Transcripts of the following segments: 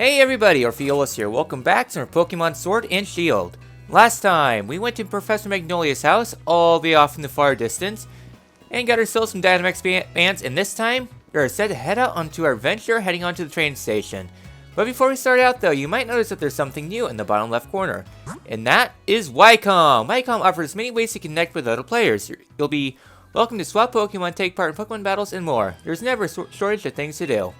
Hey everybody, Orpheolus here. Welcome back to our Pokemon Sword and Shield. Last time, we went to Professor Magnolia's house, all the way off in the far distance, and got ourselves some Dynamax bands, and this time, we're set to head out onto our adventure heading onto the train station. But before we start out though, you might notice that there's something new in the bottom left corner, and that is Wycom. Wycom offers many ways to connect with other players. You'll be welcome to swap Pokemon, take part in Pokemon battles, and more. There's never a shortage of things to do.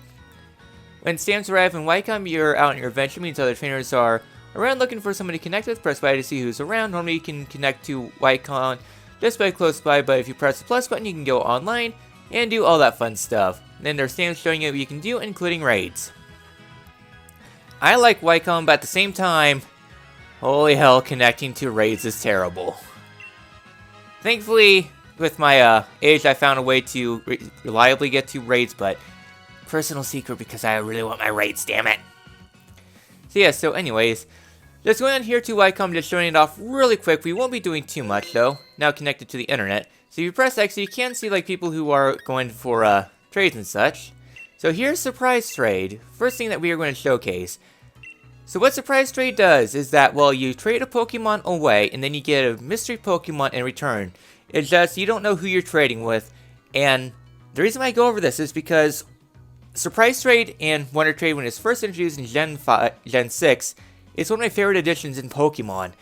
When stamps arrive in Wycom, you're out on your adventure, means other trainers are around looking for somebody to connect with. Press Y to see who's around. Normally you can connect to Wycom just by close by, but if you press the plus button, you can go online and do all that fun stuff. And then there's stamps showing you what you can do, including raids. I like Wycom, but at the same time, holy hell, connecting to raids is terrible. Thankfully, with my age, I found a way to reliably get to raids, but personal secret because I really want my raids, damn it. So anyways, just going on here to Wycom, just showing it off really quick. We won't be doing too much though, now connected to the internet. So if you press X, you can see like people who are going for trades and such. So here's Surprise Trade, first thing that we are going to showcase. So what Surprise Trade does is that, well, you trade a Pokemon away and then you get a mystery Pokemon in return. It's just you don't know who you're trading with, and the reason why I go over this is because Surprise Trade and Wonder Trade, when it's first introduced in Gen 6, it's one of my favorite additions in Pokemon.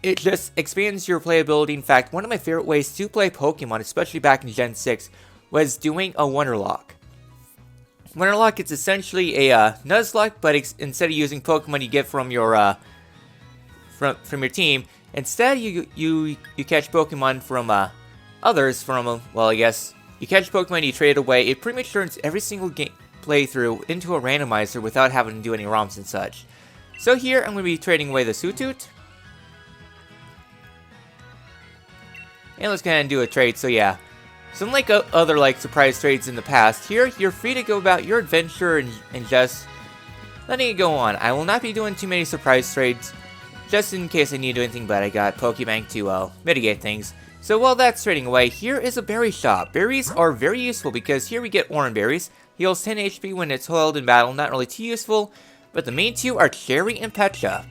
It just expands your playability. In fact, one of my favorite ways to play Pokemon, especially back in Gen 6, was doing a Wonderlock. Wonderlock is essentially a Nuzlocke, but instead of using Pokemon you get from your from your team, instead you catch Pokemon from others from well, I guess you catch Pokemon, you trade it away. It pretty much turns every single game playthrough into a randomizer without having to do any ROMs and such. So here I'm going to be trading away the Sutoot. And let's go ahead and do a trade. So yeah, so unlike other like surprise trades in the past, here you're free to go about your adventure and just letting it go on. I will not be doing too many surprise trades, just in case I need to do anything, but I got Pokebank to mitigate things. So while that's trading away, here is a berry shop. Berries are very useful because here we get Oran Berries. Heals 10 HP when it's held in battle, not really too useful, but the main two are Cherry and Pecha.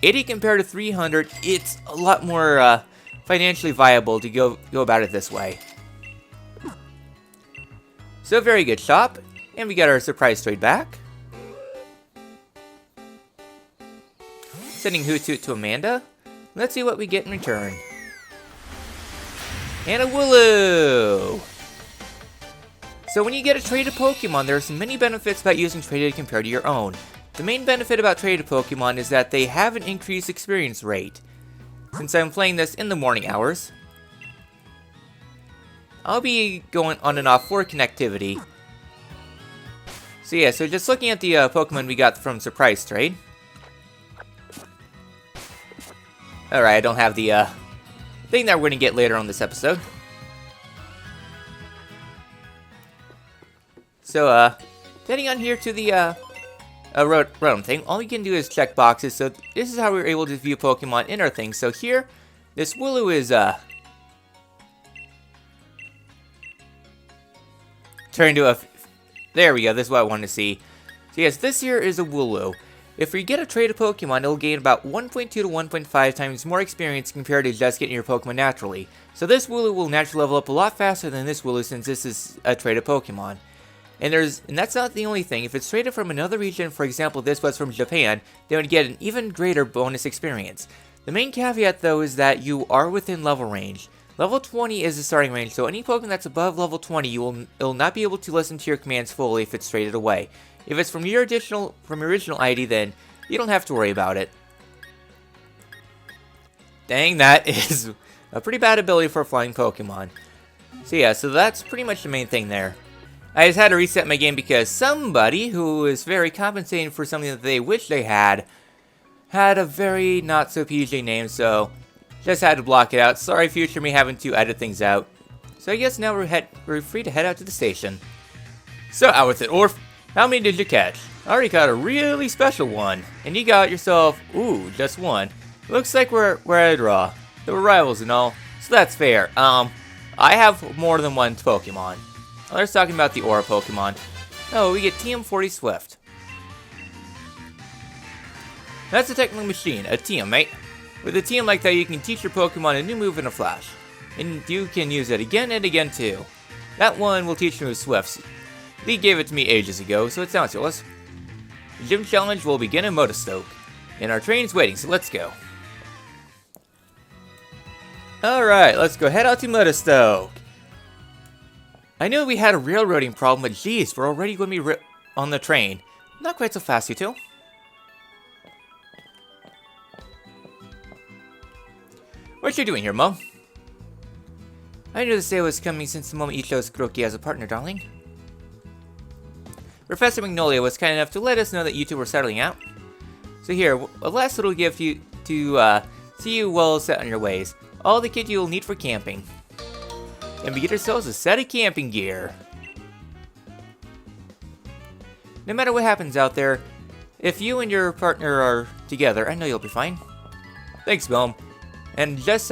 80 compared to 300, it's a lot more financially viable to go about it this way. So very good shop, and we got our surprise trade back. Sending Hoothoot to Amanda. Let's see what we get in return. And a Wooloo! So when you get a traded Pokemon, there are some many benefits about using traded compared to your own. The main benefit about traded Pokemon is that they have an increased experience rate. Since I'm playing this in the morning hours, I'll be going on and off for connectivity. So yeah, so just looking at the Pokemon we got from Surprise Trade. Alright, I don't have the thing that we're going to get later on this episode. So, heading on here to the Rotom thing, all you can do is check boxes. So this is how we're able to view Pokemon in our thing. So here, this Wooloo is turned to a... There we go, this is what I wanted to see. So yes, this here is a Wooloo. If we get a traded Pokemon, it'll gain about 1.2 to 1.5 times more experience compared to just getting your Pokemon naturally. So this Wooloo will naturally level up a lot faster than this Wooloo since this is a traded Pokemon. And that's not the only thing. If it's traded from another region, for example this was from Japan, they would get an even greater bonus experience. The main caveat though is that you are within level range. Level 20 is the starting range, so any Pokemon that's above level 20, it'll not be able to listen to your commands fully if it's traded away. If it's from your original ID, then you don't have to worry about it. Dang, that is a pretty bad ability for a flying Pokemon. So yeah, so that's pretty much the main thing there. I just had to reset my game because somebody who is very compensating for something that they wish they had a very not so PG name, so just had to block it out. Sorry, future me having to edit things out. So I guess now we're free to head out to the station. So out with it, Orph. How many did you catch? I already got a really special one, and you got yourself, ooh, just one. Looks like we're at a draw. There were rivals and all, so that's fair. I have more than one Pokemon. Let's talking about the Aura Pokemon. Oh, we get TM40 Swift. That's a technical machine, a TM, mate. With a TM like that, you can teach your Pokemon a new move in a flash. And you can use it again and again too. That one will teach you with Swifts. Lee gave it to me ages ago, so it sounds yours. The gym challenge will begin in Motostoke. And our train's waiting, so let's go. Alright, let's go head out to Motostoke. I know we had a railroading problem, but geez, we're already going to be on the train. Not quite so fast, you two. What you doing here, Mom? I knew this day was coming since the moment you chose Kuroki as a partner, darling. Professor Magnolia was kind enough to let us know that you two were settling out. So here, a last little gift to see you well set on your ways. All the kit you'll need for camping. And we get ourselves a set of camping gear. No matter what happens out there, if you and your partner are together, I know you'll be fine. Thanks, Mom. And just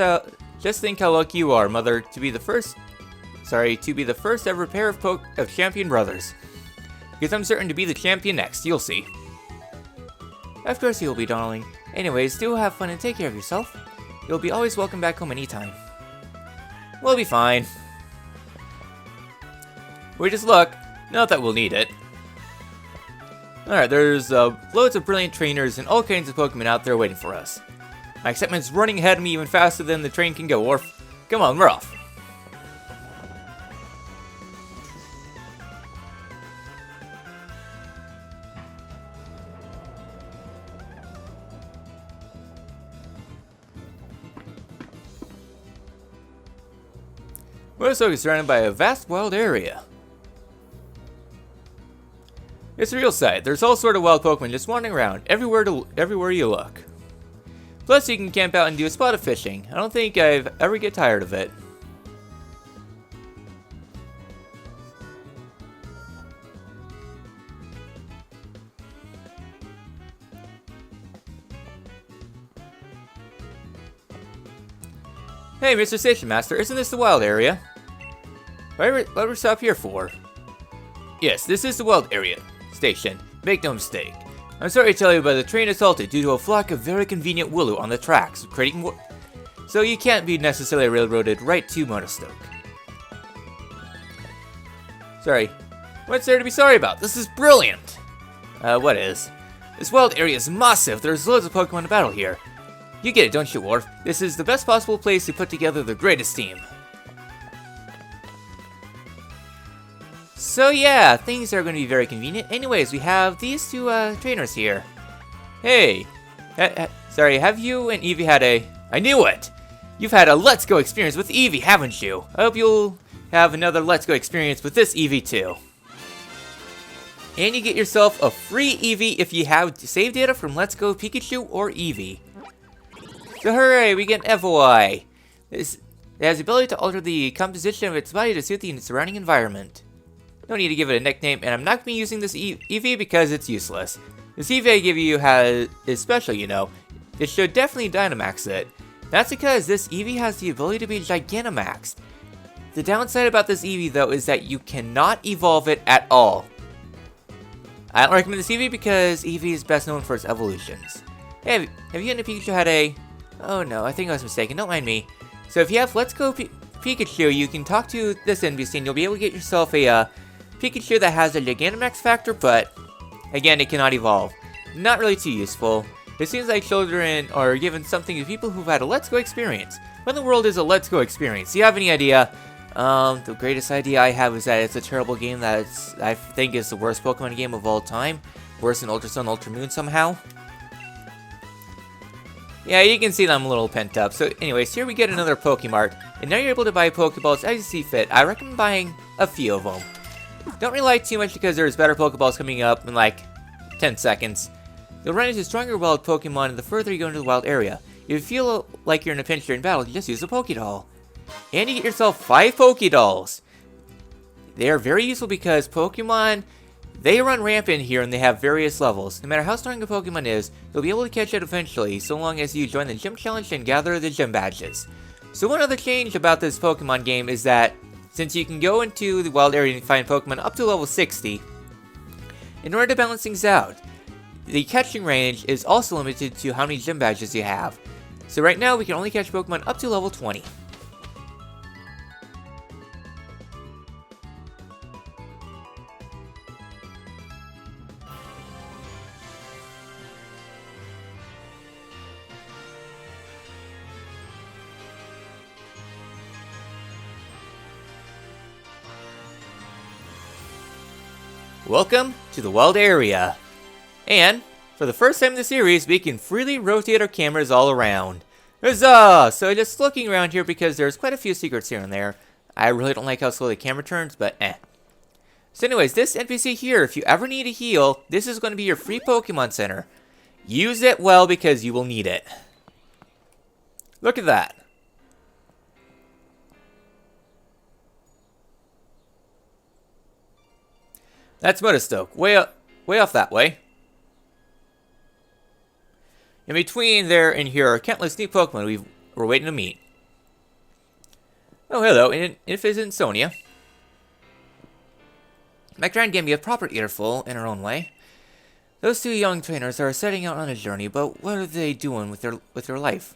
think how lucky you are, Mother, to be the first ever pair of champion brothers. Because I'm certain to be the champion next, you'll see. Of course you'll be, darling. Anyways, do have fun and take care of yourself. You'll be always welcome back home anytime. We'll be fine. We just look. Not that we'll need it. Alright, there's loads of brilliant trainers and all kinds of Pokemon out there waiting for us. My excitement's running ahead of me even faster than the train can go, Orph. Come on, we're off. Motostoke is surrounded by a vast wild area. It's a real sight. There's all sort of wild Pokemon just wandering around, everywhere you look. Plus, you can camp out and do a spot of fishing. I don't think I've ever get tired of it. Hey, Mr. Station Master, isn't this the wild area? What we stop here for? Yes, this is the wild area station. Make no mistake. I'm sorry to tell you, but the train is halted due to a flock of very convenient Wooloo on the tracks, creating so you can't be necessarily railroaded right to Motostoke. Sorry. What's there to be sorry about? This is brilliant! What is? This wild area is massive. There's loads of Pokemon to battle here. You get it, don't you, Orph? This is the best possible place to put together the greatest team. So yeah, things are going to be very convenient. Anyways, we have these two trainers here. Hey, sorry, have you and Eevee had a... I knew it! You've had a Let's Go experience with Eevee, haven't you? I hope you'll have another Let's Go experience with this Eevee too. And you get yourself a free Eevee if you have save data from Let's Go Pikachu or Eevee. So hooray, we get an Eevee. It has the ability to alter the composition of its body to suit the surrounding environment. No need to give it a nickname, and I'm not going to be using this Eevee because it's useless. This Eevee I give you is special, you know. It should definitely Dynamax it. That's because this Eevee has the ability to be Gigantamaxed. The downside about this Eevee, though, is that you cannot evolve it at all. I don't recommend this Eevee because Eevee is best known for its evolutions. Hey, have you and a Pikachu had a... Oh no, I think I was mistaken, don't mind me. So if you have Let's Go Pikachu, you can talk to this NPC and you'll be able to get yourself a Pikachu that has a Gigantamax factor, but again, it cannot evolve. Not really too useful. It seems like children are given something to people who've had a Let's Go experience. What in the world is a Let's Go experience? Do you have any idea? The greatest idea I have is that it's a terrible game that I think is the worst Pokemon game of all time. Worse than Ultra Sun, Ultra Moon somehow. Yeah, you can see that I'm a little pent up. So anyways, here we get another Pokemart. And now you're able to buy Pokeballs as you see fit. I recommend buying a few of them. Don't rely too much because there's better Pokeballs coming up in like 10 seconds. You'll run into stronger wild Pokemon the further you go into the wild area. If you feel like you're in a pinch during battle, you just use a Pokédoll. And you get yourself 5 Pokédolls. They are very useful because Pokemon, they run rampant here and they have various levels. No matter how strong a Pokemon is, you'll be able to catch it eventually, so long as you join the gym challenge and gather the gym badges. So one other change about this Pokemon game is that, since you can go into the wild area and find Pokemon up to level 60, in order to balance things out, the catching range is also limited to how many gym badges you have. So right now we can only catch Pokemon up to level 20. Welcome to the wild area. And for the first time in the series, we can freely rotate our cameras all around. Huzzah! So just looking around here because there's quite a few secrets here and there. I really don't like how slow the camera turns, but eh. So anyways, this NPC here, if you ever need a heal, this is going to be your free Pokemon Center. Use it well because you will need it. Look at that. That's Motostoke, way off that way. In between there and here are countless new Pokemon we're waiting to meet. Oh, hello, and if isn't Sonia. My grand gave me a proper earful in her own way. Those two young trainers are setting out on a journey, but what are they doing with their life?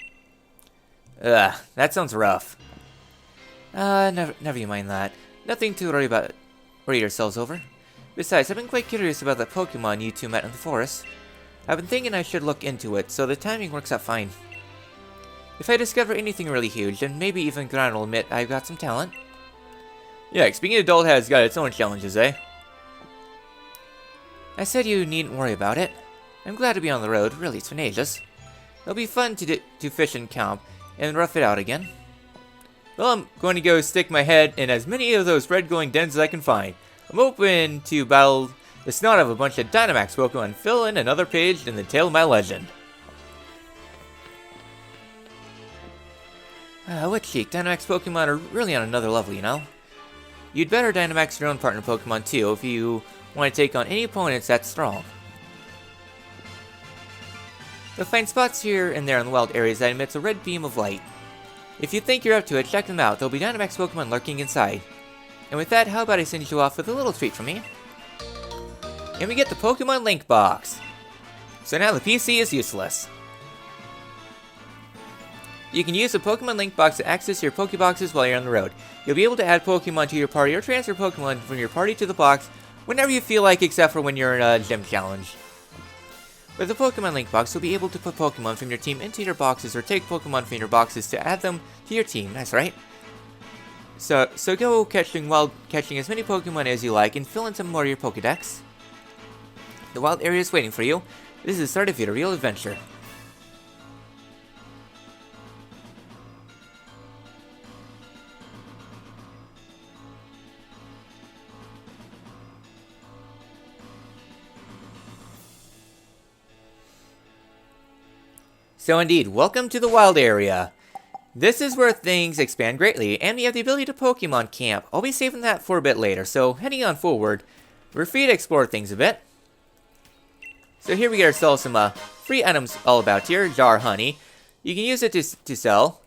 That sounds rough. Never you mind that. Nothing to worry yourselves over. Besides, I've been quite curious about that Pokemon you two met in the forest. I've been thinking I should look into it, so the timing works out fine. If I discover anything really huge, then maybe even Gran will admit I've got some talent. Yeah, being an adult has got its own challenges, eh? I said you needn't worry about it. I'm glad to be on the road, really, it's tenacious. It'll be fun to fish and camp, and rough it out again. Well, I'm going to go stick my head in as many of those red-glowing dens as I can find. I'm open to battle the snot of a bunch of Dynamax Pokemon and fill in another page in the tale of my legend. What cheek, Dynamax Pokemon are really on another level, you know? You'd better Dynamax your own partner Pokemon too if you want to take on any opponents that strong. You'll find spots here and there in the wild areas that emits a red beam of light. If you think you're up to it, check them out. There'll be Dynamax Pokemon lurking inside. And with that, how about I send you off with a little treat from me? And we get the Pokemon Link box. So now the PC is useless. You can use the Pokemon Link box to access your Pokeboxes while you're on the road. You'll be able to add Pokemon to your party or transfer Pokemon from your party to the box whenever you feel like, except for when you're in a gym challenge. With the Pokemon Link box, you'll be able to put Pokemon from your team into your boxes or take Pokemon from your boxes to add them to your team. That's right. So go catching as many Pokemon as you like and fill in some more of your Pokedex. The wild area is waiting for you. This is the start of your real adventure. So indeed, welcome to the wild area. This is where things expand greatly, and we have the ability to Pokemon camp. I'll be saving that for a bit later, so heading on forward, we're free to explore things a bit. So here we get ourselves some free items all about here. Jar honey. You can use it to sell.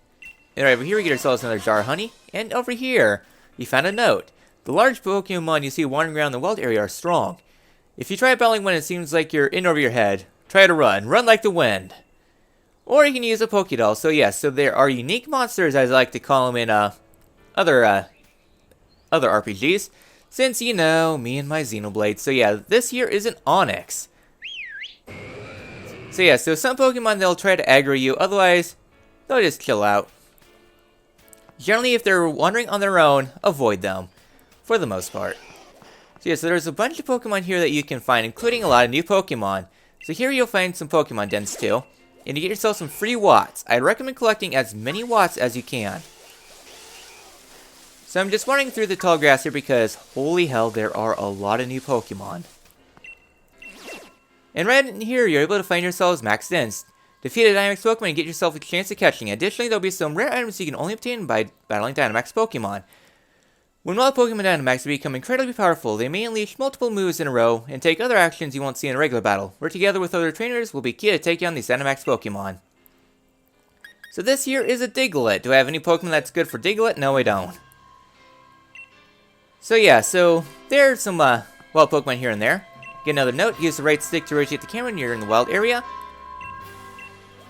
And right over here we get ourselves another jar honey. And over here, we found a note. The large Pokemon you see wandering around the wild area are strong. If you try battling when it seems like you're in over your head, try to run. Run like the wind. Or you can use a Pokédoll. So yes, so there are unique monsters, as I like to call them in other RPGs. Since, you know, me and my Xenoblade. So yeah, this here is an Onyx. So yeah, so some Pokemon, they'll try to aggro you. Otherwise, they'll just chill out. Generally, if they're wandering on their own, avoid them. For the most part. So yeah, so there's a bunch of Pokemon here that you can find, including a lot of new Pokemon. So here you'll find some Pokemon dens too. And you get yourself some free watts. I'd recommend collecting as many watts as you can. So I'm just running through the tall grass here because, holy hell, there are a lot of new Pokemon. And right in here, you're able to find yourselves max dens. Defeat a Dynamax Pokemon and get yourself a chance at catching. Additionally, there'll be some rare items you can only obtain by battling Dynamax Pokemon. When wild Pokemon Dynamax become incredibly powerful, they may unleash multiple moves in a row and take other actions you won't see in a regular battle. Work together with other trainers will be key to take down these Dynamax Pokemon. So this here is a Diglett. Do I have any Pokemon that's good for Diglett? No, I don't. So yeah, so there's some wild Pokemon here and there. Get another note. Use the right stick to rotate the camera when you're in the wild area.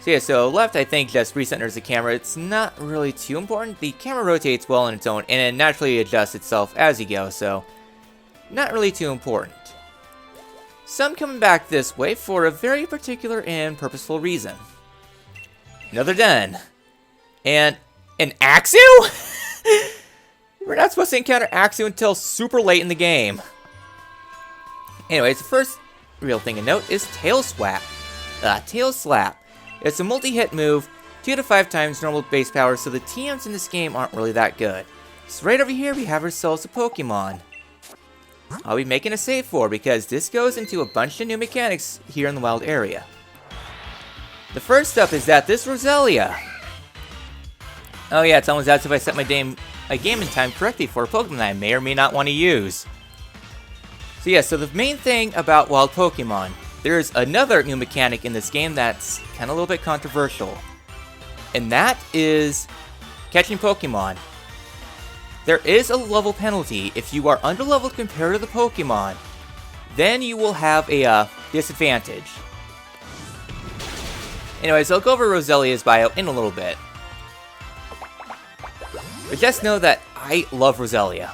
So yeah, so left I think just recenters the camera. It's not really too important. The camera rotates well on its own and it naturally adjusts itself as you go, so not really too important. So I'm coming back this way for a very particular and purposeful reason. Another den. And an Axew? We're not supposed to encounter Axew until super late in the game. Anyways, the first real thing to note is Tail Swap. Tail Slap. It's a multi-hit move, 2 to 5 times normal base power, so the TMs in this game aren't really that good. So right over here we have ourselves a Pokemon. I'll be making a save for because this goes into a bunch of new mechanics here in the wild area. The first up is that this Rosalia. Oh yeah, it's almost as if I set my game in time correctly for a Pokemon that I may or may not want to use. So yeah, so the main thing about wild Pokemon, there's another new mechanic in this game that's kind of a little bit controversial. And that is catching Pokemon. There is a level penalty if you are underleveled compared to the Pokemon. Then you will have a disadvantage. Anyways, I'll go over Rosalia's bio in a little bit. But just know that I love Rosalia.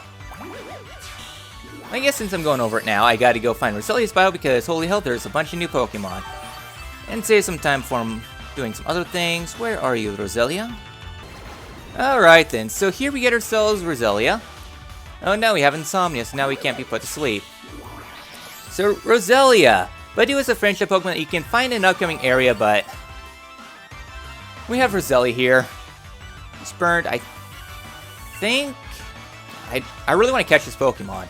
I guess since I'm going over it now, I gotta go find Rosalia's bio because holy hell, there's a bunch of new Pokemon. And save some time for doing some other things. Where are you, Rosalia? Alright then, so here we get ourselves Rosalia. Oh no, we have insomnia, so now we can't be put to sleep. So, Rosalia. Buddy was a friendship Pokemon that you can find in an upcoming area, but we have Rosalia here. It's burned, I think. I really want to catch this Pokemon.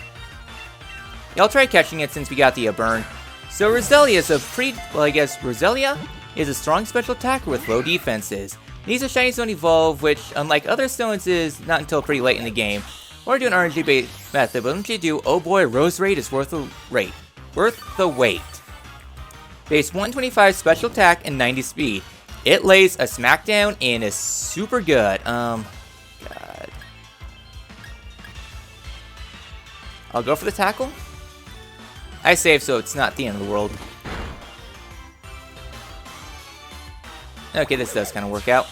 Yeah, I'll try catching it since we got the burn. So Rosalia is Rosalia is a strong special attacker with low defenses. These are shinies don't evolve, which, unlike other stones, is not until pretty late in the game. Or do an RNG-based method, but once you do, oh boy, Rose Raid is worth the wait. Base 125 special attack and 90 speed. It lays a smackdown and is super good. God. I'll go for the tackle. I saved, so it's not the end of the world. Okay, this does kind of work out.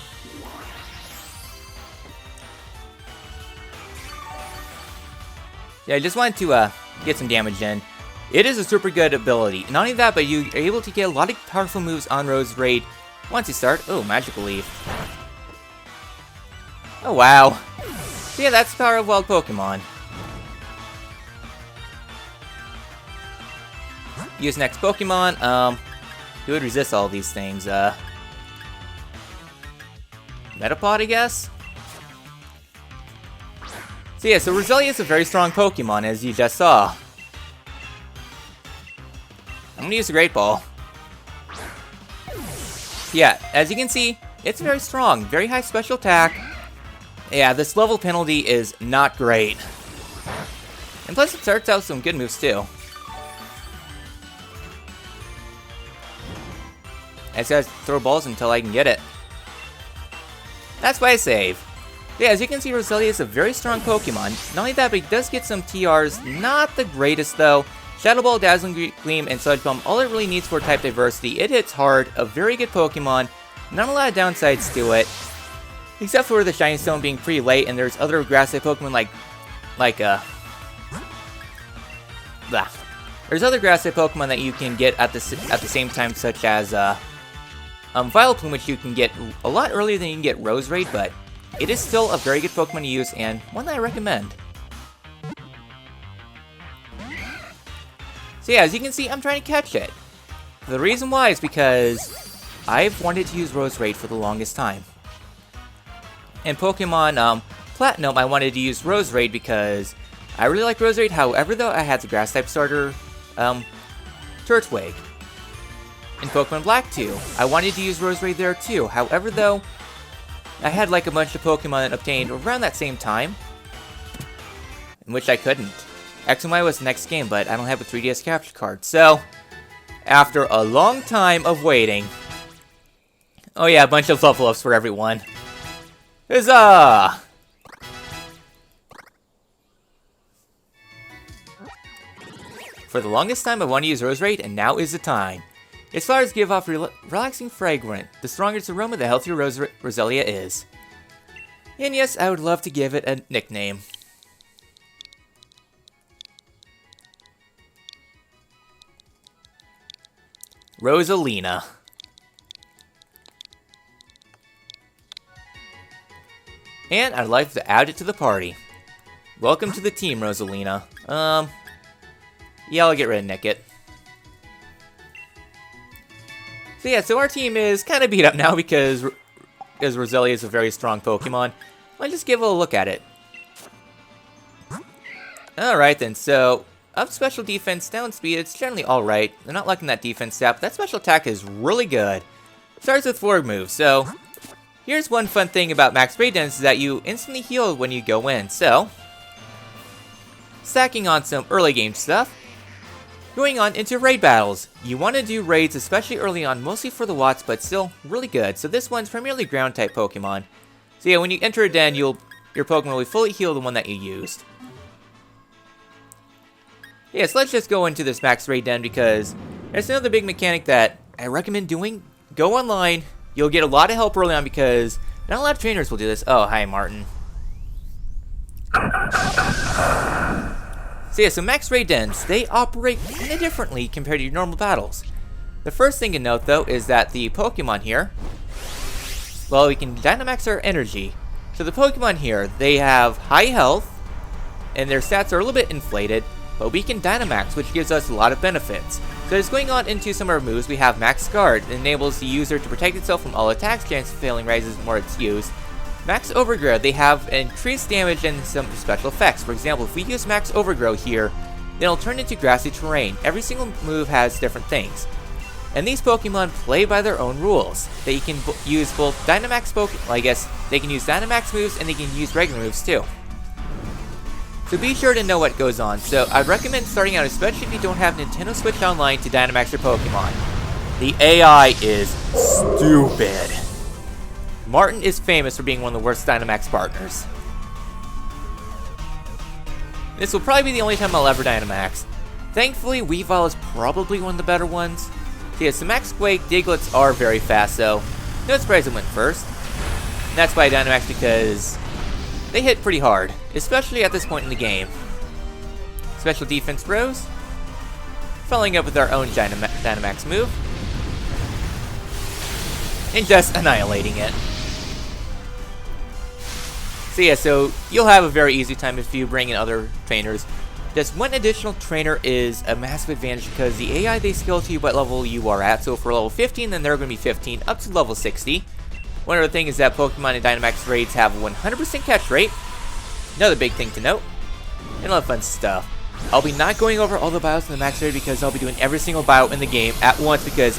Yeah, I just wanted to get some damage in. It is a super good ability. Not only that, but you are able to get a lot of powerful moves on Rose Raid once you start. Oh, Magical Leaf. Oh, wow. So yeah, that's the power of wild Pokemon. Use next Pokemon. Who would resist all these things? Metapod, I guess? So yeah, so Rosalia is a very strong Pokemon, as you just saw. I'm gonna use a Great Ball. Yeah, as you can see, it's very strong. Very high special attack. Yeah, this level penalty is not great. And plus it starts out some good moves too. I just gotta throw balls until I can get it. That's why I save. Yeah, as you can see, Rosalia is a very strong Pokemon. Not only that, but he does get some TRs. Not the greatest though. Shadow Ball, Dazzling Gleam, and Sludge Bomb, all it really needs for type diversity. It hits hard, a very good Pokemon. Not a lot of downsides to it. Except for the Shiny Stone being pretty late, and there's other grass-type Pokemon There's other grass-type Pokemon that you can get at the same time, such as Vileplume, which you can get a lot earlier than you can get Rose Raid, but it is still a very good Pokemon to use and one that I recommend. So yeah, as you can see, I'm trying to catch it. The reason why is because I've wanted to use Rose Raid for the longest time. In Pokemon Platinum, I wanted to use Rose Raid because I really like Rose Raid. However, though, I had the Grass-type starter, Turtwig. In Pokemon Black 2, I wanted to use Rose Raid there too. However, though, I had like a bunch of Pokemon obtained around that same time, in which I couldn't. X and Y was the next game, but I don't have a 3DS capture card. So, after a long time of waiting... Oh yeah, a bunch of level ups for everyone. Huzzah! For the longest time I wanted to use Rose Raid, and now is the time. Its flowers give off relaxing fragrance. The stronger its aroma, the healthier Rosalia is. And yes, I would love to give it a nickname. Rosalina. And I'd like to add it to the party. Welcome to the team, Rosalina. Yeah, I'll get rid of Nickit. So yeah, so our team is kind of beat up now because Rosalia is a very strong Pokemon. Let's just give a look at it. Alright then, so up special defense, down speed, it's generally alright. They're not liking that defense stat, but that special attack is really good. Starts with forward move, so here's one fun thing about max raid dens is that you instantly heal when you go in, so stacking on some early game stuff. Going on into raid battles. You want to do raids, especially early on, mostly for the Watts, but still really good. So this one's primarily ground type Pokemon. So yeah, when you enter a den, your Pokemon will fully heal the one that you used. Yeah, so let's just go into this max raid den because there's another big mechanic that I recommend doing. Go online. You'll get a lot of help early on because not a lot of trainers will do this. Oh, hi, Martin. So yeah, so max raid dens, they operate kind of differently compared to your normal battles. The first thing to note though is that the Pokemon here, well, we can Dynamax their energy. So the Pokemon here, they have high health, and their stats are a little bit inflated, but we can Dynamax, which gives us a lot of benefits. So just going on into some of our moves, we have Max Guard. It enables the user to protect itself from all attacks, chance of failing rises the more it's used. Max Overgrow, they have increased damage and some special effects. For example, if we use Max Overgrow here, then it'll turn into grassy terrain. Every single move has different things. And these Pokemon play by their own rules. They can use both Dynamax Pokemon, well, I guess they can use Dynamax moves and they can use regular moves too. So be sure to know what goes on. So I'd recommend starting out, especially if you don't have Nintendo Switch Online, to Dynamax your Pokemon. The AI is stupid. Martin is famous for being one of the worst Dynamax partners. This will probably be the only time I'll ever Dynamax. Thankfully, Weavile is probably one of the better ones. So yeah, so Max Quake, Digletts are very fast, so no surprise it went first. And that's why I Dynamax, because they hit pretty hard, especially at this point in the game. Special defense Rose. Following up with our own Dynamax move. And just annihilating it. So yeah, so you'll have a very easy time if you bring in other trainers. Just one additional trainer is a massive advantage because the AI, they scale to you what level you are at. So for level 15, then they're going to be 15 up to level 60. One other thing is that Pokemon and Dynamax raids have 100% catch rate. Another big thing to note. And a lot of fun stuff. I'll be not going over all the bios in the max raid because I'll be doing every single bio in the game at once because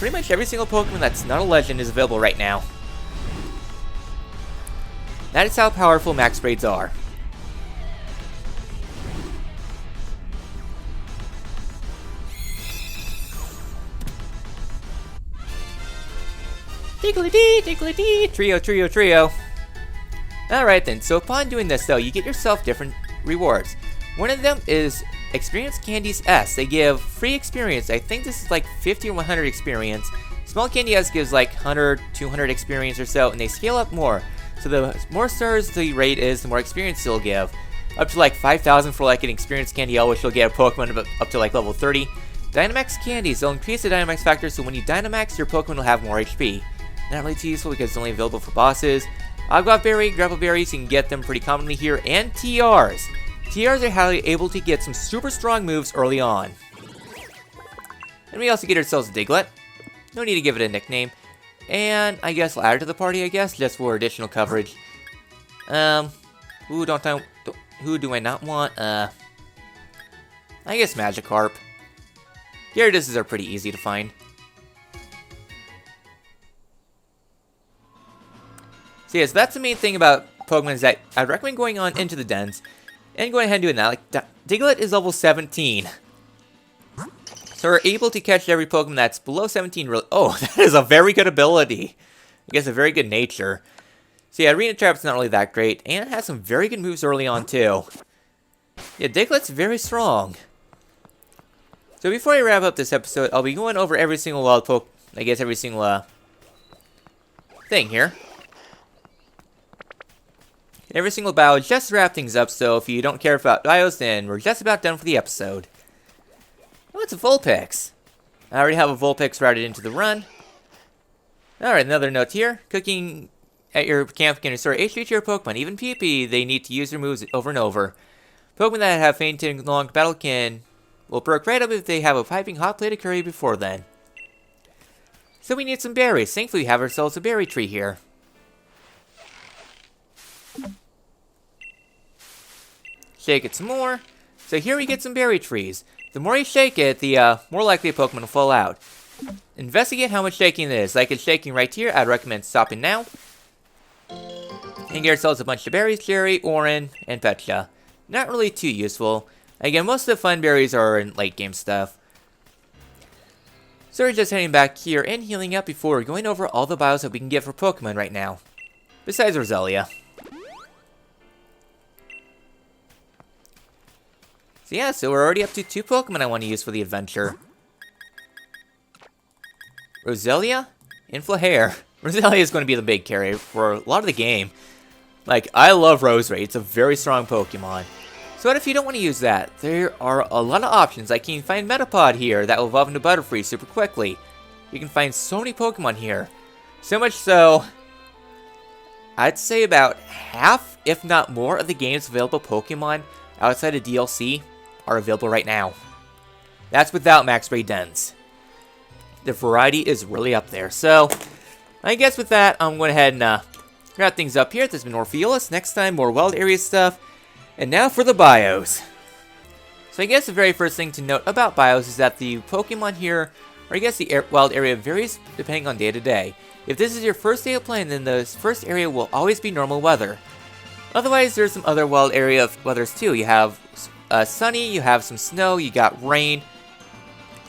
pretty much every single Pokemon that's not a legend is available right now. That is how powerful max raids are. Diggly-dee, diggly-dee, trio, trio, trio. Alright then, so upon doing this though, you get yourself different rewards. One of them is Experience Candies S. They give free experience. I think this is like 50 or 100 experience. Small Candy S gives like 100, 200 experience or so, and they scale up more. So the more stars the raid is, the more experience they'll give. Up to like 5,000 for like an Experience Candy L, which you'll get a Pokemon up to like level 30. Dynamax Candies, they'll increase the Dynamax factor, so when you Dynamax, your Pokemon will have more HP. Not really too useful because it's only available for bosses. Agua Berry, Grapple Berries, you can get them pretty commonly here, and TRs. TRs are highly able to get some super strong moves early on. And we also get ourselves a Diglett. No need to give it a nickname. And I guess we'll add it to the party, I guess, just for additional coverage. Who do I not want? I guess Magikarp. Gyarados are pretty easy to find. So yes, that's the main thing about Pokemon is that I'd recommend going on into the dens and going ahead and doing that. Like, Diglett is level 17. So we're able to catch every Pokemon that's below 17. Really, oh, that is a very good ability. I guess a very good nature. So yeah, Arena Trap's not really that great, and it has some very good moves early on too. Yeah, Diglett's very strong. So before I wrap up this episode, I'll be going over every single every single thing here. Every single bio just to wrap things up, so if you don't care about bios, then we're just about done for the episode. Oh, it's a Vulpix. I already have a Vulpix routed into the run. Alright, another note here. Cooking at your camp can restore HP to your Pokemon. Even PP, they need to use their moves over and over. Pokemon that have fainted long battle will perk right up if they have a piping hot plated curry before then. So we need some berries. Thankfully we have ourselves a berry tree here. Shake it some more. So here we get some berry trees. The more you shake it, the more likely a Pokemon will fall out. Investigate how much shaking it is. Like it's shaking right here, I'd recommend stopping now. And get ourselves a bunch of berries, cherry, orange, and petcha. Not really too useful. Again, most of the fun berries are in late game stuff. So we're just heading back here and healing up before we're going over all the bios that we can get for Pokemon right now. Besides Rosalia. So yeah, so we're already up to 2 Pokemon I want to use for the adventure. Rosalia and Flahair. Rosalia is going to be the big carry for a lot of the game. Like, I love Roserade. It's a very strong Pokemon. So what if you don't want to use that? There are a lot of options. Like, you can find Metapod here that will evolve into Butterfree super quickly. You can find so many Pokemon here. So much so, I'd say about half, if not more, of the game's available Pokemon outside of DLC are available right now. That's without Max Raid Dens. The variety is really up there. So, I guess with that, I'm going ahead and wrap things up here. This has been Orpheolus. Next time, more wild area stuff. And now for the bios. So I guess the very first thing to note about bios is that the Pokemon here, or I guess the wild area varies depending on day to day. If this is your first day of playing, then the first area will always be normal weather. Otherwise, there's some other wild area weathers too. You have sunny, you have some snow, you got rain.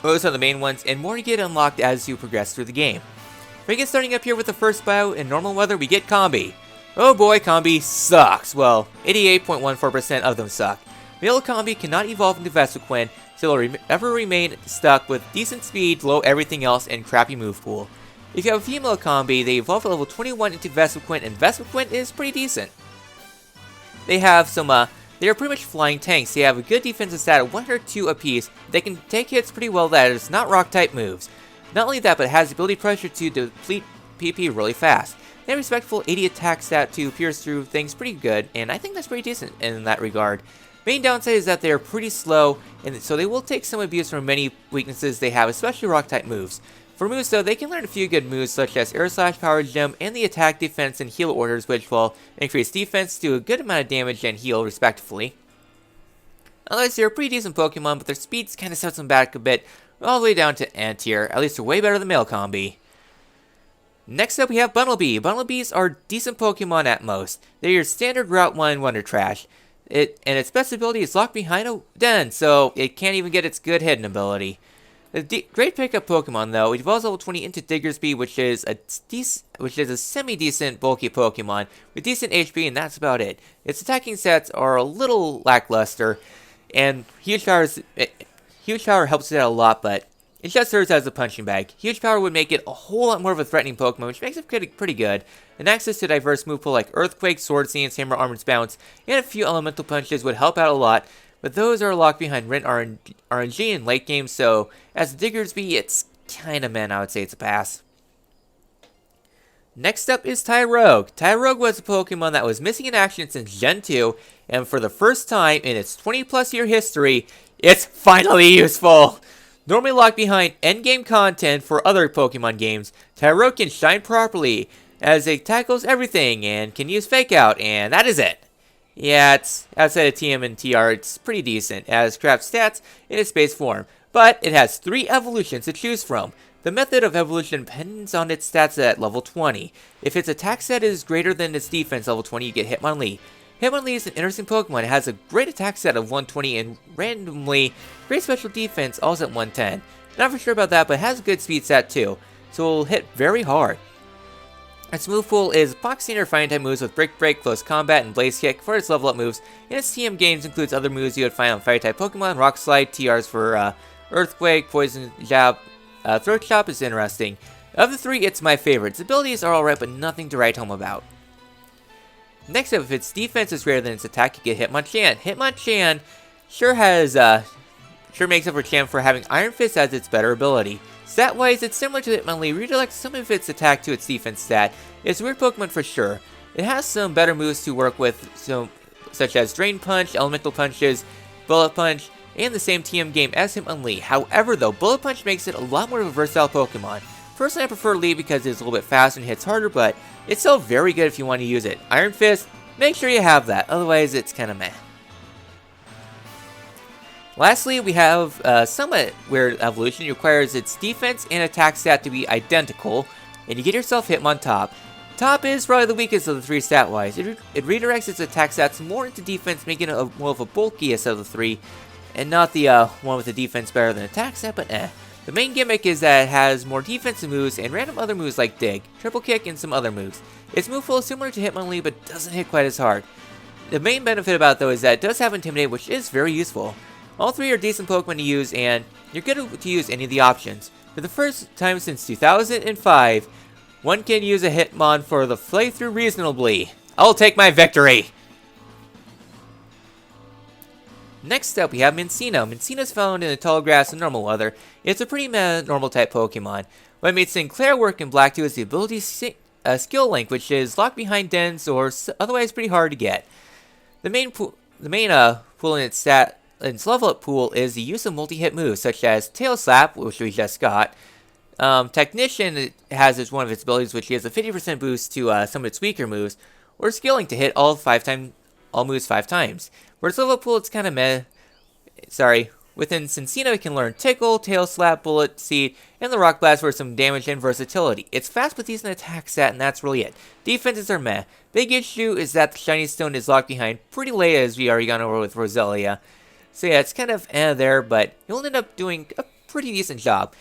Those are the main ones, and more get unlocked as you progress through the game. We get starting up here with the first bio. In normal weather, we get Combi. Oh boy, Combi sucks. Well, 88.14% of them suck. Male Combi cannot evolve into Vespiquen, so it'll ever remain stuck with decent speed, below everything else, and crappy move pool. If you have a female Combi, they evolve at level 21 into Vespiquen, and Vespiquen is pretty decent. They have some, they are pretty much flying tanks. They have a good defensive stat of 102 apiece. They can take hits pretty well that is not rock-type moves. Not only that, but it has the ability pressure to deplete PP really fast. They have a respectful 80 attack stat to pierce through things pretty good, and I think that's pretty decent in that regard. Main downside is that they are pretty slow, and so they will take some abuse from many weaknesses they have, especially rock-type moves. For moves though, they can learn a few good moves such as Air Slash, Power Gem, and the attack, defense, and heal orders, which will increase defense to a good amount of damage and heal respectively. Otherwise, they're a pretty decent Pokemon, but their speeds kind of sets them back a bit, all the way down to Ant tier. At least they're way better than Male Combi. Next up, we have Bunnelby. Bunnelbees are decent Pokemon at most. They're your standard Route 1 Wonder Trash. And its best ability is locked behind a den, so it can't even get its good hidden ability. The great pickup Pokemon, though, it evolves level 20 into Diggersby, which is a semi-decent bulky Pokemon with decent HP, and that's about it. Its attacking stats are a little lackluster, and Huge Power helps it out a lot, but it just serves as a punching bag. Huge Power would make it a whole lot more of a threatening Pokemon, which makes it pretty good. And access to diverse move pool like Earthquake, Sword Stance, Hammer, Armored Bounce, and a few Elemental Punches would help out a lot, but those are locked behind Rent RNG in late game, so as Diggersby, it's kinda meh, I would say it's a pass. Next up is Tyrone. Tyrone was a Pokemon that was missing in action since Gen 2, and for the first time in its 20+ year history, it's finally useful! Normally locked behind endgame content for other Pokemon games, Tyrone can shine properly, as it tackles everything and can use Fake Out, and that is it. Yeah, it's outside of TM and TR, it's pretty decent. It has crap stats in its base form, but it has 3 evolutions to choose from. The method of evolution depends on its stats at level 20. If its attack stat is greater than its defense level 20, you get Hitmonlee. Hitmonlee is an interesting Pokemon. It has a great attack stat of 120 and randomly great special defense also at 110. Not for sure about that, but it has a good speed stat too, so it will hit very hard. Its move pool is Box Standard Fire type moves with Brick Break, Close Combat, and Blaze Kick for its level up moves, and its TM games includes other moves you would find on Fire type Pokemon, Rock Slide, TRs for Earthquake, Poison Jab, Throat Chop is interesting. Of the three, it's my favorite. Its abilities are alright, but nothing to write home about. Next up, if its defense is greater than its attack, you get Hitmonchan. Hitmonchan sure makes up for Cham for having Iron Fist as its better ability. Stat-wise, it's similar to Hitmonlee, redirects some of its attack to its defense stat. It's a weird Pokemon for sure. It has some better moves to work with, such as Drain Punch, Elemental Punches, Bullet Punch, and the same TM game as Hitmonlee. However though, Bullet Punch makes it a lot more of a versatile Pokemon. Personally, I prefer Lee because it's a little bit faster and hits harder, but it's still very good if you want to use it. Iron Fist, make sure you have that, otherwise it's kinda meh. Lastly, we have somewhat weird evolution. It requires its defense and attack stat to be identical, and you get yourself Hitmontop. Top is probably the weakest of the three stat-wise. It redirects its attack stats more into defense, making it more of a bulkiest of the three, and not the one with the defense better than attack stat, but eh. The main gimmick is that it has more defensive moves and random other moves like Dig, Triple Kick, and some other moves. Its move pool is similar to Hitmonlee, but doesn't hit quite as hard. The main benefit about it though is that it does have Intimidate, which is very useful. All three are decent Pokemon to use, and you're good to use any of the options. For the first time since 2005, one can use a Hitmon for the playthrough reasonably. I'll take my victory! Next up, we have Mencino. Mencino is found in the tall grass and normal weather. It's a pretty normal type Pokemon. What made Sinclair work in Black 2 is the ability Skill Link, which is locked behind dens or otherwise pretty hard to get. The main pool in its level up pool is the use of multi-hit moves, such as Tail Slap, which we just got. Technician has as one of its abilities, which gives a 50% boost to some of its weaker moves, or Skill Link to hit all moves 5 times. For its level up pool, it's kind of meh. Within Mencino, it can learn Tickle, Tail Slap, Bullet Seed, and the Rock Blast for some damage and versatility. It's fast with decent attack stat, and that's really it. Defenses are meh. Big issue is that the Shiny Stone is locked behind pretty late, as we already gone over with Rosalia. So yeah, it's kind of there, but you'll end up doing a pretty decent job.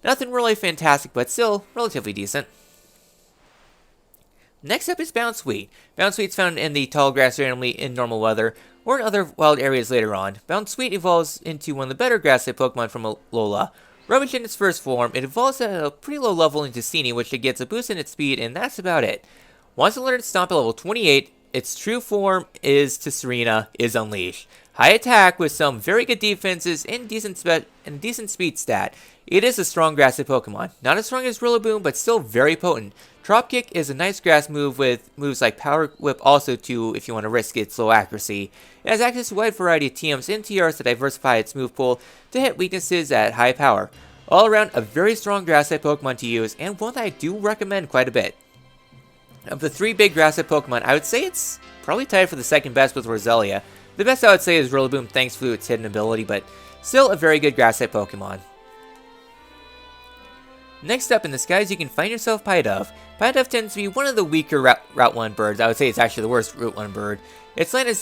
Nothing really fantastic, but still relatively decent. Next up is Bounsweet. Bounsweet's found in the tall grass randomly in normal weather, or in other wild areas later on. Bounsweet evolves into one of the better grass-type Pokemon from Alola. Rubbish in its first form, it evolves at a pretty low level into Seenie, which it gets a boost in its speed, and that's about it. Once it learns Stomp at level 28, its true form is to Serena, is Unleash. High attack with some very good defenses and decent speed stat. It is a strong grass-type Pokemon. Not as strong as Rillaboom, but still very potent. Dropkick is a nice grass move with moves like Power Whip also too if you want to risk its low accuracy. It has access to a wide variety of TMs and TRs to diversify its move pool to hit weaknesses at high power. All around, a very strong grass-type Pokemon to use, and one that I do recommend quite a bit. Of the 3 big grass-type Pokemon, I would say it's probably tied for the second best with Rosalia. The best I would say is Rillaboom thanks to its hidden ability, but still a very good grass-type Pokemon. Next up in the skies, you can find yourself Pidove. Pidove tends to be one of the weaker Route 1 birds. I would say it's actually the worst Route 1 bird. Its land is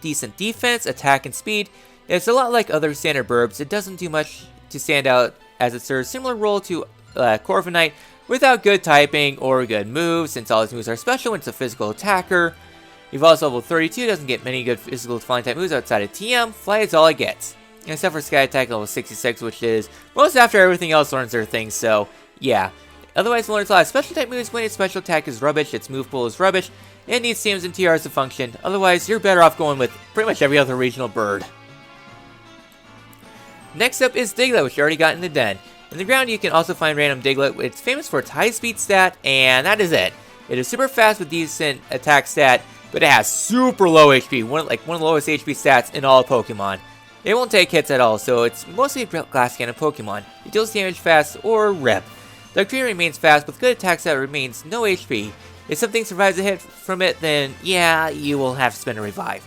decent defense, attack, and speed. It's a lot like other standard burbs. It doesn't do much to stand out as it serves a similar role to Corviknight without good typing or good moves, since all its moves are special when it's a physical attacker. Evolves level 32, doesn't get many good physical flying type moves outside of TM. Fly is all it gets. Except for Sky Attack level 66, which is most after everything else learns their things, so yeah. Otherwise, it learns a lot of special type moves when its special attack is rubbish, its move pool is rubbish, and needs TMs and TRs to function. Otherwise, you're better off going with pretty much every other regional bird. Next up is Diglett, which you already got in the den. In the ground, you can also find random Diglett. It's famous for its high speed stat, and that is it. It is super fast with decent attack stat, but it has super low HP, one of the lowest HP stats in all Pokemon. It won't take hits at all, so it's mostly a glass cannon Pokemon. It deals damage fast or rip. Dugtrio remains fast with good attack stat, remains no HP. If something survives a hit from it, then yeah, you will have to spend a revive.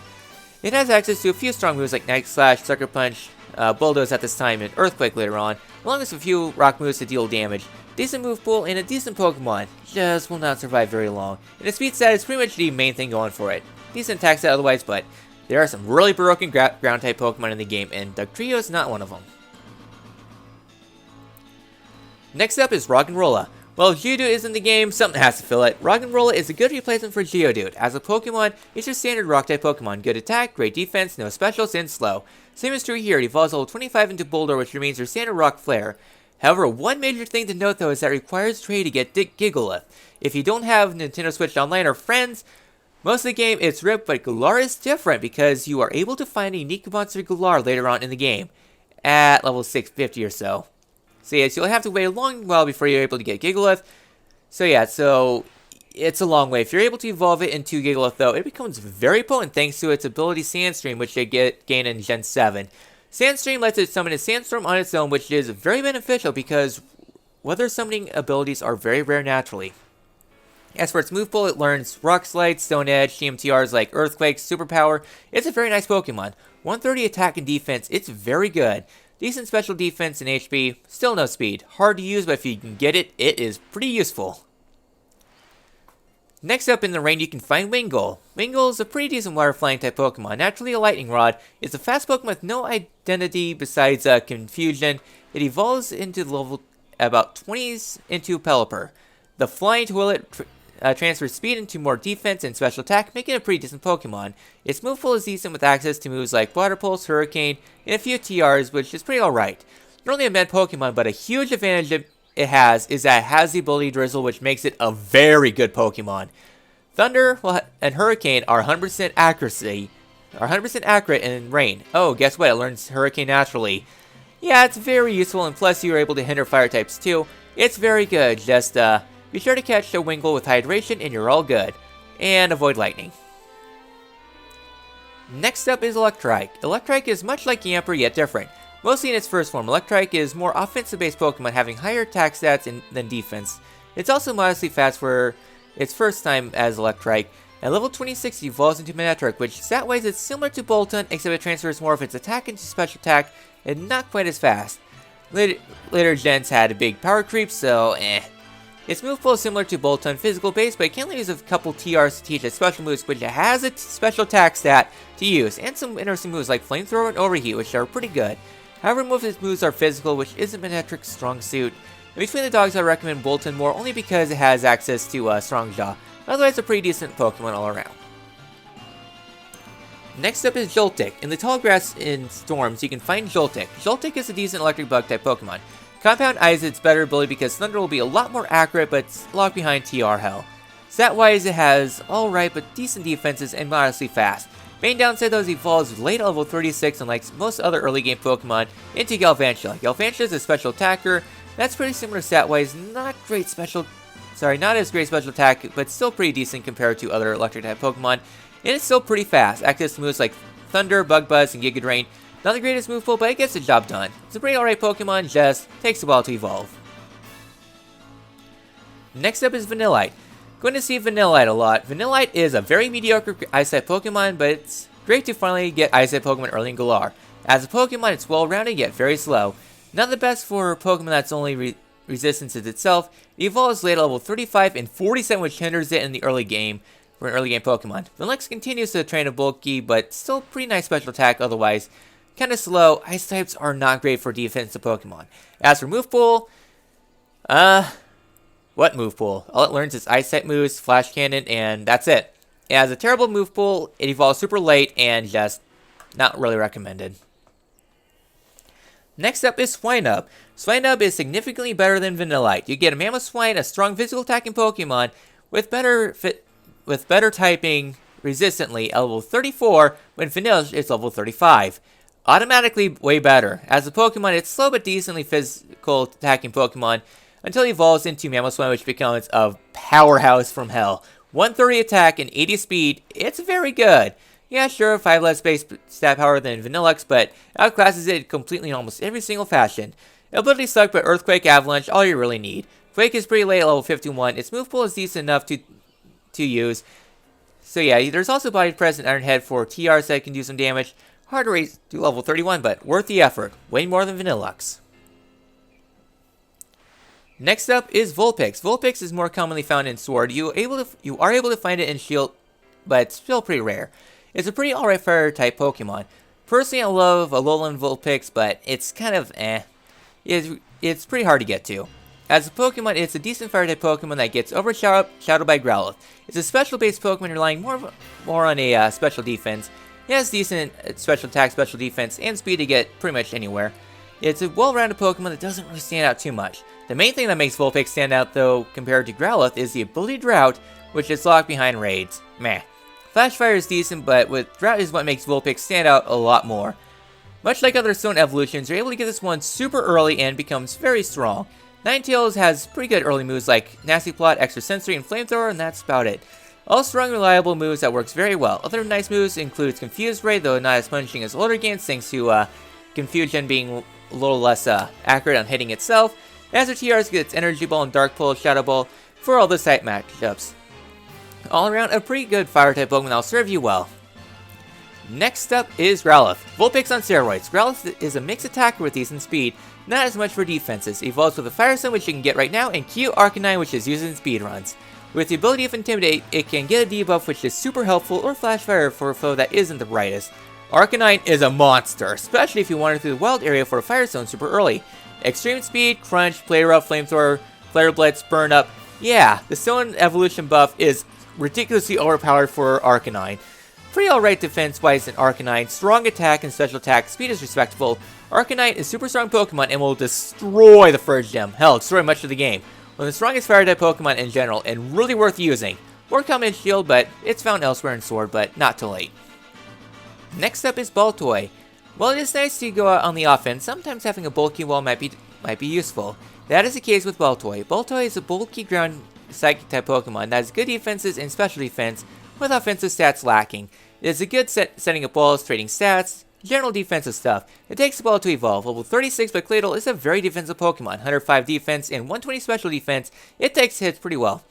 It has access to a few strong moves like Night Slash, Sucker Punch, Bulldoze at this time, and Earthquake later on, along with a few rock moves to deal damage. Decent move pool and a decent Pokemon, just will not survive very long. And its speed stat is pretty much the main thing going for it. Decent attack stat otherwise, but there are some really broken ground-type Pokemon in the game, and Dugtrio is not one of them. Next up is Roggenrola. While Geodude is in the game, something has to fill it. Roggenrola is a good replacement for Geodude. As a Pokemon, it's your standard Rock-type Pokemon. Good attack, great defense, no specials, and slow. Same is true here. It evolves level 25 into Boulder, which remains your standard Rock Flare. However, one major thing to note though is that it requires trade to get Diglett. If you don't have Nintendo Switch Online or friends, most of the game it's ripped, but Galar is different because you are able to find a unique monster Galar later on in the game, at level 650 or so. So yes, you'll have to wait a long while before you're able to get Gigalith. So yeah, so it's a long way. If you're able to evolve it into Gigalith though, it becomes very potent thanks to its ability Sandstream, which they gain in Gen 7. Sandstream lets it summon a Sandstorm on its own, which is very beneficial because weather summoning abilities are very rare naturally. As for its move pool, it learns Rock Slide, Stone Edge, TMTRs like Earthquake, Superpower. It's a very nice Pokemon. 130 attack and defense, it's very good. Decent special defense and HP, still no speed. Hard to use, but if you can get it, it is pretty useful. Next up in the rain, you can find Wingull. Wingull is a pretty decent water flying type Pokemon. Naturally a Lightning Rod, it's a fast Pokemon with no identity besides confusion. It evolves into level about 20s into Pelipper. The Flying Toilet transfers speed into more defense and special attack, making it a pretty decent Pokemon. Its move pool is decent with access to moves like Water Pulse, Hurricane, and a few TRs, which is pretty alright. Not only a mad Pokemon, but a huge advantage it has is that it has the ability Drizzle, which makes it a very good Pokemon. Thunder and Hurricane are 100% accurate in rain. Oh, guess what? It learns Hurricane naturally. Yeah, it's very useful, and plus you are able to hinder fire types too. It's very good. Just be sure to catch the Wingull with hydration and you're all good. And avoid lightning. Next up is Electrike. Electrike is much like Yamper, yet different. Mostly in its first form, Electrike is more offensive-based Pokemon, having higher attack stats than defense. It's also modestly fast for its first time as Electrike. At level 26, it evolves into Manectric, which stat-wise is similar to Bolton, except it transfers more of its attack into special attack, and not quite as fast. Later gens had a big power creep, so Its move pool is similar to Bolton, physical based, but it can only use a couple TRs to teach its special moves, which it has a special attack stat to use, and some interesting moves like Flamethrower and Overheat, which are pretty good. However, most of its moves are physical, which isn't Manetric's strong suit. And between the dogs, I recommend Bolton more only because it has access to Strong Jaw. Otherwise, a pretty decent Pokemon all around. Next up is Joltik. In the tall grass in storms, you can find Joltik. Joltik is a decent electric bug type Pokemon. Compound Eye is its better ability because Thunder will be a lot more accurate, but it's locked behind TR Hell. Stat-wise, it has alright but decent defenses and modestly fast. Main downside though is it evolves late at level 36, unlike most other early game Pokemon, into Galvantula. Galvantula is a special attacker. That's pretty similar stat-wise, not as great special attack, but still pretty decent compared to other electric type Pokemon. And it's still pretty fast. Access to moves like Thunder, Bug Buzz, and Giga Drain. Not the greatest move pool, but it gets the job done. It's a pretty alright Pokemon, just takes a while to evolve. Next up is Vanillite. Going to see Vanillite a lot. Vanillite is a very mediocre Ice-type Pokemon, but it's great to finally get Ice-type Pokemon early in Galar. As a Pokemon, it's well-rounded yet very slow. Not the best for a Pokemon that's only resistance is itself. It evolves late at level 35 and 47, which hinders it in the early game for an early game Pokemon. Vanillite continues to train a bulky, but still pretty nice special attack otherwise. Kinda slow, Ice types are not great for defensive Pokemon. As for move pool, what move pool? All it learns is Ice type moves, Flash Cannon, and that's it. It has a terrible move pool, it evolves super late, and just not really recommended. Next up is Swinub. Swinub is significantly better than Vanillite. You get a Mamoswine, a strong physical attacking Pokemon with better typing resistantly at level 34 when Vanilla is level 35. Automatically way better. As a Pokemon, it's slow but decently physical attacking Pokemon until it evolves into Mamoswine, which becomes a powerhouse from hell. 130 attack and 80 speed, it's very good. Yeah, sure, 5 less base stat power than Vanillite, but outclasses it completely in almost every single fashion. Ability suck, but Earthquake, Avalanche, all you really need. Quake is pretty late at level 51. Its move pool is decent enough to use. So yeah, there's also Body Press and Iron Head for TRs that can do some damage. Hard to raise to level 31, but worth the effort. Way more than Vanillite. Next up is Vulpix. Vulpix is more commonly found in Sword. You are able to find it in Shield, but it's still pretty rare. It's a pretty alright fire type Pokemon. Personally, I love Alolan Vulpix, but it's kind of It's pretty hard to get to. As a Pokemon, it's a decent Fire-type Pokemon that gets overshadowed by Growlithe. It's a special-based Pokemon relying more on a special defense. It has decent special attack, special defense, and speed to get pretty much anywhere. It's a well-rounded Pokemon that doesn't really stand out too much. The main thing that makes Vulpix stand out, though, compared to Growlithe, is the ability to Drought, which is locked behind Raids. Meh. Flash Fire is decent, but with Drought is what makes Vulpix stand out a lot more. Much like other Stone evolutions, you're able to get this one super early and becomes very strong. Ninetales has pretty good early moves like Nasty Plot, Extra Sensory, and Flamethrower, and that's about it. All strong, reliable moves that works very well. Other nice moves include Confused Ray, though not as punishing as older games thanks to Confusion being a little less accurate on hitting itself. As TRs gets Energy Ball and Dark Pull, Shadow Ball for all the site matchups. All around, a pretty good Fire-type Pokemon that'll serve you well. Next up is Growlithe. Vulpix on steroids. Growlithe is a mixed attacker with decent speed, not as much for defenses. Evolves with a Fire Stone, which you can get right now, and Q Arcanine, which is used in speedruns. With the ability of Intimidate, it can get a debuff, which is super helpful, or Flash Fire for a foe that isn't the brightest. Arcanine is a monster, especially if you wander through the wild area for a Fire Stone super early. Extreme Speed, Crunch, Play Rough, Flamethrower, Flare Blitz, Burn Up. Yeah, the Stone evolution buff is ridiculously overpowered for Arcanine. Pretty alright defense-wise in Arcanine, strong attack and special attack, speed is respectable. Arcanine is super strong Pokemon and will destroy the first gem. Hell, destroy much of the game. One of the strongest Fire-type Pokemon in general, and really worth using. More common in Shield, but it's found elsewhere in Sword, but not too late. Next up is Baltoy. While it is nice to go out on the offense, sometimes having a bulky wall might be useful. That is the case with Baltoy. Baltoy is a bulky ground Psychic-type Pokemon that has good defenses and special defense, with offensive stats lacking. It is a good setting up balls, trading stats, general defensive stuff. It takes a ball to evolve. Level 36 by Claydol is a very defensive Pokemon. 105 defense and 120 special defense. It takes hits pretty well.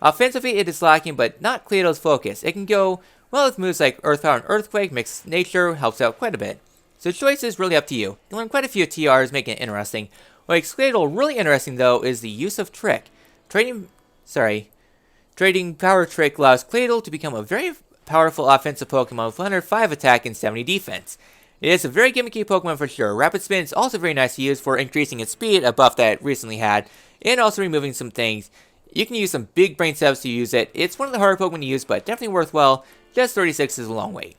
Offensively, it is lacking, but not Claydol's focus. It can go well with moves like Earth Power and Earthquake. Mixed Nature helps out quite a bit. So choice is really up to you. You can learn quite a few TRs, making it interesting. What makes Claydol really interesting, though, is the use of Trick. Trading Power Trick allows Claydol to become a very powerful offensive Pokemon with 105 attack and 70 defense. It is a very gimmicky Pokemon for sure. Rapid Spin is also very nice to use for increasing its speed, a buff that it recently had, and also removing some things. You can use some big brain cells to use it. It's one of the harder Pokemon to use, but definitely worthwhile. Just 36 is a long wait.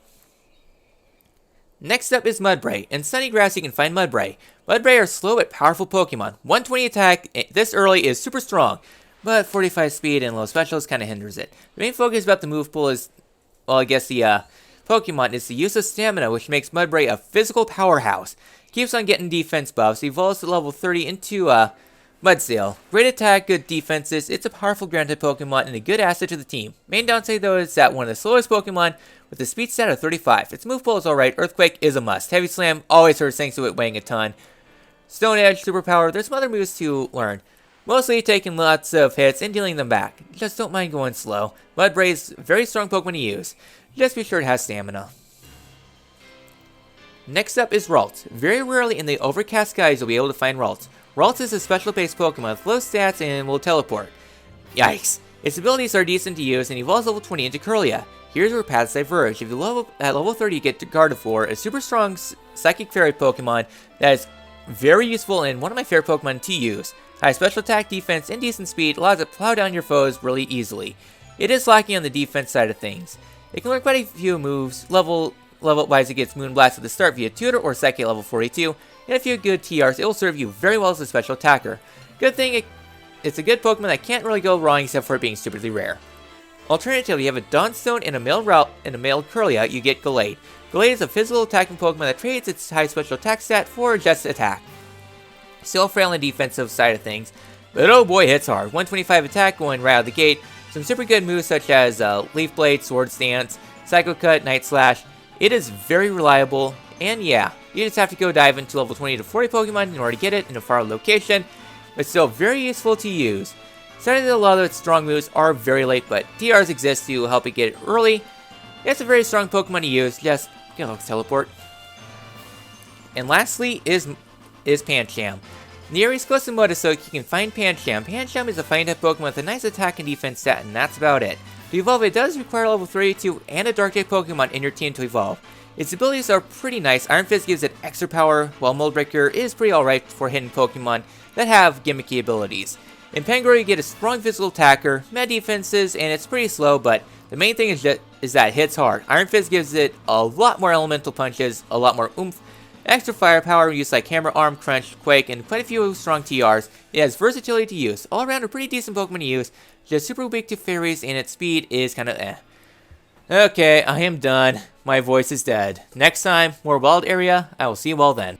Next up is Mudbray. In Sunny Grass you can find Mudbray. Mudbray are slow but powerful Pokemon. 120 attack this early is super strong, but 45 speed and low specials kind of hinders it. The main focus about the move pool is, well, I guess the Pokemon is the use of Stamina, which makes Mudbray a physical powerhouse. Keeps on getting defense buffs, evolves to level 30 into Mudsail. Great attack, good defenses. It's a powerful ground-type Pokemon and a good asset to the team. Main downside though is that one of the slowest Pokemon with a speed stat of 35. Its move pool is alright. Earthquake is a must. Heavy Slam always hurts thanks to it weighing a ton. Stone Edge, Superpower. There's some other moves to learn. Mostly taking lots of hits and dealing them back. Just don't mind going slow. Mudbray is a very strong Pokemon to use. Just be sure it has stamina. Next up is Ralts. Very rarely in the overcast skies you'll be able to find Ralts. Ralts is a special-based Pokemon with low stats and will teleport. Yikes. Its abilities are decent to use and evolves level 20 into Kirlia. Here's where paths diverge. If you at level 30 you get to Gardevoir, a super strong Psychic Fairy Pokemon that is very useful and one of my favorite Pokemon to use. High special attack, defense, and decent speed allows it to plow down your foes really easily. It is lacking on the defense side of things. It can learn quite a few moves. Level-wise, it gets Moonblast at the start via Tutor or Psychic level 42, and a few good TRs, it will serve you very well as a special attacker. Good thing, it's a good Pokemon that can't really go wrong except for it being stupidly rare. Alternatively, you have a Dawnstone and a male Kirlia, you get Diglett. Diglett is a physical attacking Pokemon that trades its high special attack stat for just attack. Still frail on the defensive side of things, but oh boy, hits hard. 125 attack going right out of the gate. Some super good moves such as Leaf Blade, Swords Dance, Psycho Cut, Night Slash. It is very reliable, and yeah, you just have to go dive into level 20 to 40 Pokemon in order to get it in a far location, but still very useful to use. Sadly, a lot of its strong moves are very late, but TRs exist to help it get it early. It's a very strong Pokemon to use, just get a teleport. And lastly is Pancham. Near East Coast and Motostoke, you can find Pancham. Pancham is a fighting-type Pokemon with a nice attack and defense stat, and that's about it. To evolve, it does require level 32 and a Dark-type Pokemon in your team to evolve. Its abilities are pretty nice. Iron Fist gives it extra power, while Mold Breaker is pretty alright for hitting Pokemon that have gimmicky abilities. In Pangoria, you get a strong physical attacker, mad defenses, and it's pretty slow, but the main thing is that it hits hard. Iron Fist gives it a lot more elemental punches, a lot more oomph, extra firepower used like Hammer, Arm, Crunch, Quake, and quite a few strong TRs. It has versatility to use. All around a pretty decent Pokemon to use. Just super weak to fairies, and its speed is kind of eh. Okay, I am done. My voice is dead. Next time, more wild area. I will see you all then.